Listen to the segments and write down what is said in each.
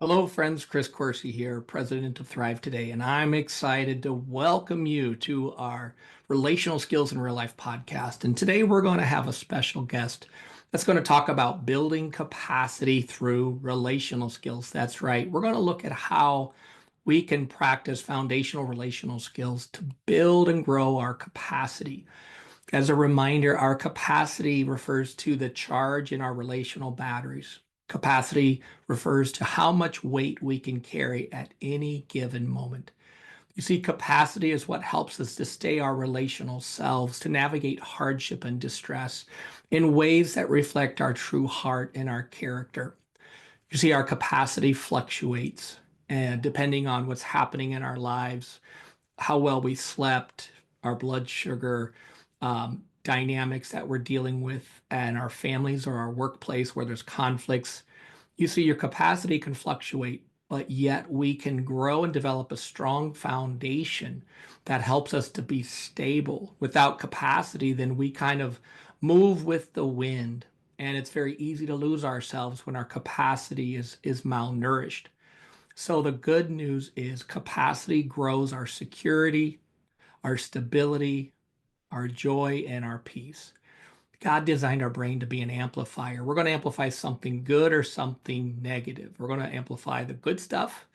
Hello, friends. Chris Corsi here, president of Thrive Today, and I'm excited to welcome you to our Relational Skills in Real Life podcast. And today we're going to have a special guest that's going to talk about building capacity through relational skills. That's right. We're going to look at how we can practice foundational relational skills to build and grow our capacity. As a reminder, our capacity refers to the charge in our relational batteries. Capacity refers to how much weight we can carry at any given moment. You see, capacity is what helps us to stay our relational selves, to navigate hardship and distress in ways that reflect our true heart and our character. You see, our capacity fluctuates, and depending on what's happening in our lives, how well we slept, our blood sugar, dynamics that we're dealing with and our families or our workplace where there's conflicts. You see, your capacity can fluctuate, but yet we can grow and develop a strong foundation that helps us to be stable. Without capacity, then we kind of move with the wind. And it's very easy to lose ourselves when our capacity is malnourished. So the good news is capacity grows our security, our stability, our joy, and our peace. God designed our brain to be an amplifier. We're going to amplify something good or something negative. We're going to amplify the good stuff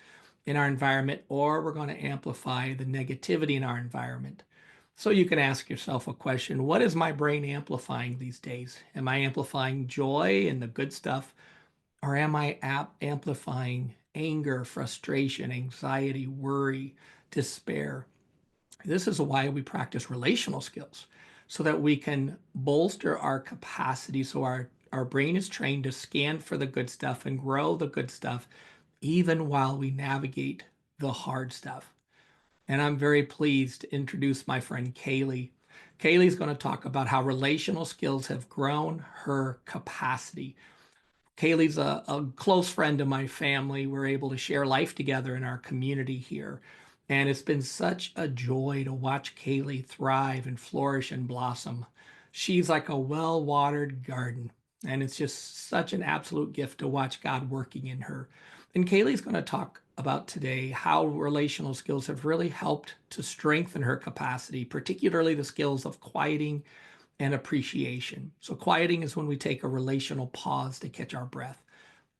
in our environment, or we're going to amplify the negativity in our environment. So you can ask yourself a question: what is my brain amplifying these days? Am I amplifying joy and the good stuff, or am I amplifying anger, frustration, anxiety, worry, despair? This is why we practice relational skills, so that we can bolster our capacity, so our brain is trained to scan for the good stuff and grow the good stuff even while we navigate the hard stuff. And I'm very pleased to introduce my friend Kailey. Kailey's going to talk about how relational skills have grown her capacity. Kailey's a close friend of my family. We're able to share life together in our community here. And it's been such a joy to watch Kailey thrive and flourish and blossom. She's like a well watered garden. And it's just such an absolute gift to watch God working in her. And Kailey's going to talk about today how relational skills have really helped to strengthen her capacity, particularly the skills of quieting and appreciation. So, quieting is when we take a relational pause to catch our breath.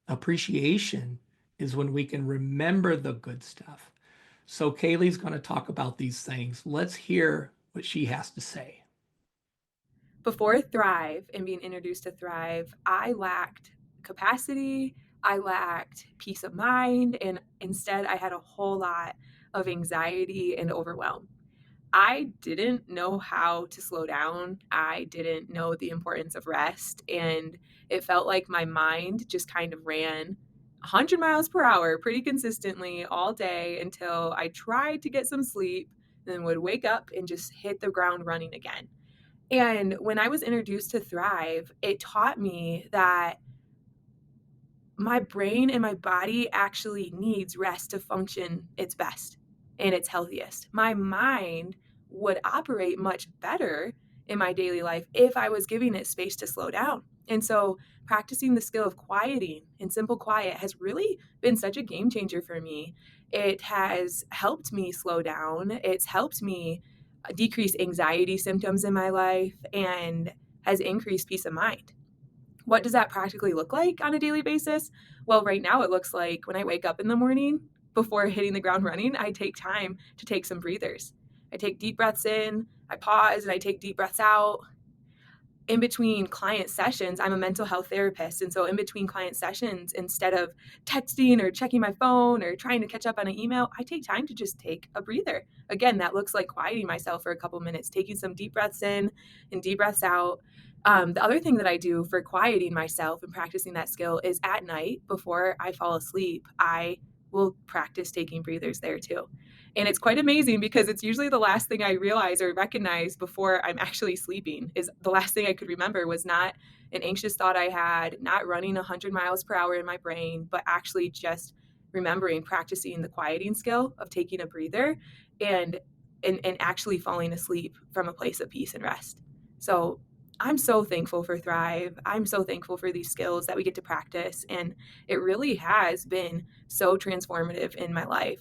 Appreciation is when we can remember the good stuff. So, Kailey's going to talk about these things. Let's hear what she has to say. Before Thrive and being introduced to Thrive, I lacked capacity, I lacked peace of mind, and instead I had a whole lot of anxiety and overwhelm. I didn't know how to slow down. I didn't know the importance of rest. And it felt like my mind just kind of ran 100 miles per hour pretty consistently all day until I tried to get some sleep, then would wake up and just hit the ground running again. And when I was introduced to Thrive, it taught me that my brain and my body actually needs rest to function its best and its healthiest. My mind would operate much better in my daily life if I was giving it space to slow down. And so, practicing the skill of quieting and simple quiet has really been such a game changer for me. It has helped me slow down, it's helped me decrease anxiety symptoms in my life, and has increased peace of mind. What does that practically look like on a daily basis? Well, right now it looks like when I wake up in the morning, before hitting the ground running, I take time to take some breathers. I take deep breaths in, I pause, and I take deep breaths out. In between client sessions, I'm a mental health therapist. And so, in between client sessions, instead of texting or checking my phone or trying to catch up on an email, I take time to just take a breather. Again, that looks like quieting myself for a couple minutes, taking some deep breaths in and deep breaths out. The other thing that I do for quieting myself and practicing that skill is at night before I fall asleep, I will practice taking breathers there too. And it's quite amazing because it's usually the last thing I realize or recognize before I'm actually sleeping. Is the last thing I could remember was not an anxious thought I had, not running 100 miles per hour in my brain, but actually just remembering practicing the quieting skill of taking a breather and and actually falling asleep from a place of peace and rest. So I'm so thankful for Thrive. I'm so thankful for these skills that we get to practice, and it really has been so transformative in my life.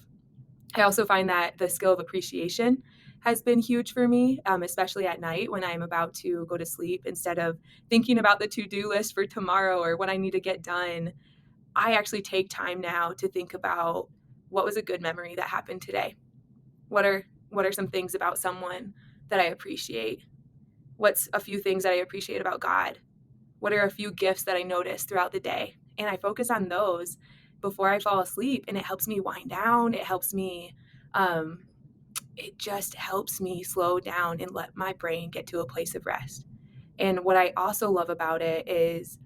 I also find that the skill of appreciation has been huge for me, especially at night when I'm about to go to sleep. Instead of thinking about the to-do list for tomorrow or what I need to get done, I actually take time now to think about what was a good memory that happened today. What are some things about someone that I appreciate? What's a few things that I appreciate about God? What are a few gifts that I notice throughout the day? And I focus on those before I fall asleep, and it helps me wind down. Um, it just helps me slow down and let my brain get to a place of rest. And what I also love about it is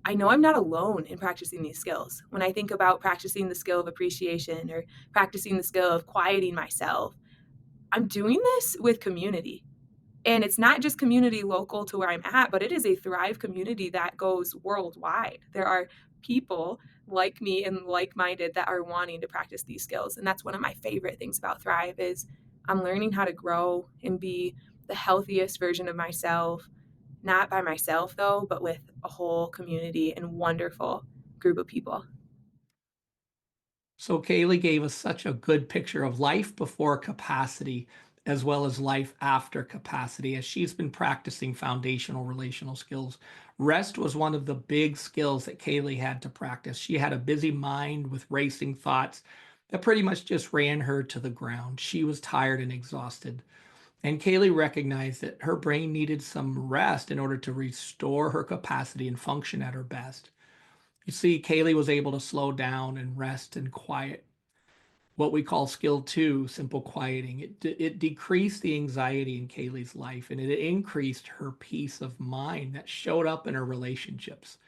I know I'm not alone in practicing these skills. When I think about practicing the skill of appreciation or practicing the skill of quieting myself, I'm doing this with community. And it's not just community local to where I'm at, but it is a Thrive community that goes worldwide. There are people like me and like-minded that are wanting to practice these skills. And that's one of my favorite things about Thrive is I'm learning how to grow and be the healthiest version of myself, not by myself though, but with a whole community and wonderful group of people. So Kaylee gave us such a good picture of life before capacity as well as life after capacity as she's been practicing foundational relational skills. Rest was one of the big skills that Kaylee had to practice. She had a busy mind with racing thoughts that pretty much just ran her to the ground. She was tired and exhausted. And Kaylee recognized that her brain needed some rest in order to restore her capacity and function at her best. You see, Kaylee was able to slow down and rest and quiet, what we call skill two, simple quieting. It decreased the anxiety in Kaylee's life and it increased her peace of mind that showed up in her relationships.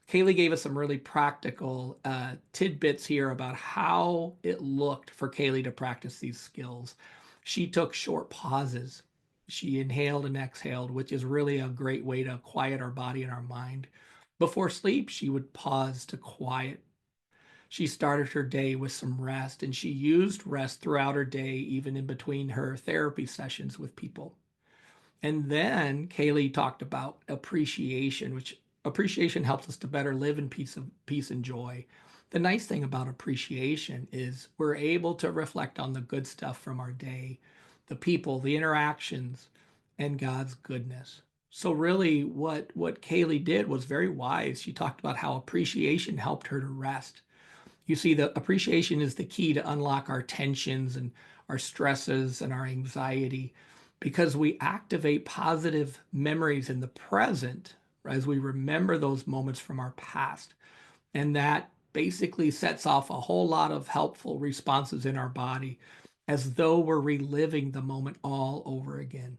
Kaylee gave us some really practical tidbits here about how it looked for Kaylee to practice these skills. She took short pauses. She inhaled and exhaled, which is really a great way to quiet our body and our mind. Before sleep, she would pause to quiet. She started her day with some rest, and she used rest throughout her day, even in between her therapy sessions with people. And then Kaylee talked about appreciation, which appreciation helps us to better live in peace and joy. The nice thing about appreciation is we're able to reflect on the good stuff from our day, the people, the interactions, and God's goodness. So really what Kaylee did was very wise. She talked about how appreciation helped her to rest. You see, the appreciation is the key to unlock our tensions and our stresses and our anxiety because we activate positive memories in the present as we remember those moments from our past. And that basically sets off a whole lot of helpful responses in our body as though we're reliving the moment all over again.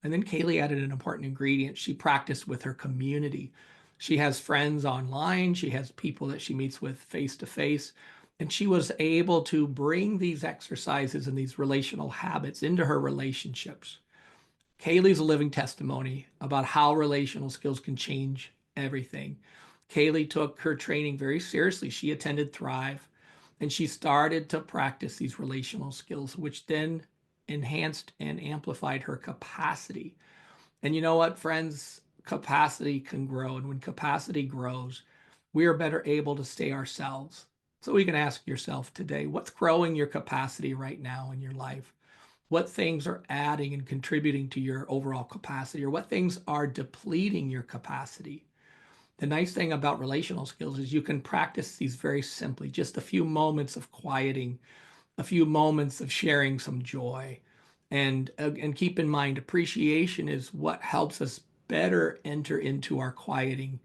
And then Kaylee added an important ingredient. She practiced with her community. She has friends online, she has people that she meets with face to face, and she was able to bring these exercises and these relational habits into her relationships. Kaylee's a living testimony about how relational skills can change everything. Kailey took her training very seriously. She attended Thrive and she started to practice these relational skills, which then enhanced and amplified her capacity. And you know what, friends? Capacity can grow. And when capacity grows, we are better able to stay ourselves. So you can ask yourself today, what's growing your capacity right now in your life? What things are adding and contributing to your overall capacity, or what things are depleting your capacity? The nice thing about relational skills is you can practice these very simply, just a few moments of quieting, a few moments of sharing some joy. And keep in mind, appreciation is what helps us better enter into our quieting,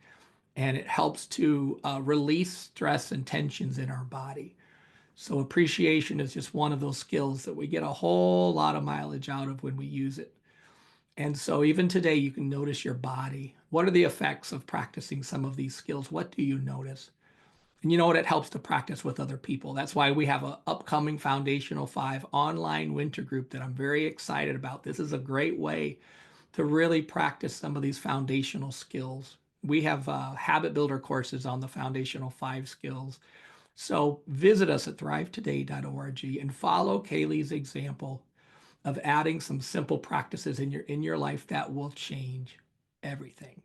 and it helps to release stress and tensions in our body. So appreciation is just one of those skills that we get a whole lot of mileage out of when we use it. And so even today, you can notice your body. What are the effects of practicing some of these skills? What do you notice? And you know what? It helps to practice with other people. That's why we have an upcoming Foundational 5 online winter group that I'm very excited about. This is a great way to really practice some of these foundational skills. We have habit builder courses on the Foundational 5 skills. So visit us at thrivetoday.org and follow Kaylee's example of adding some simple practices in your life that will change everything.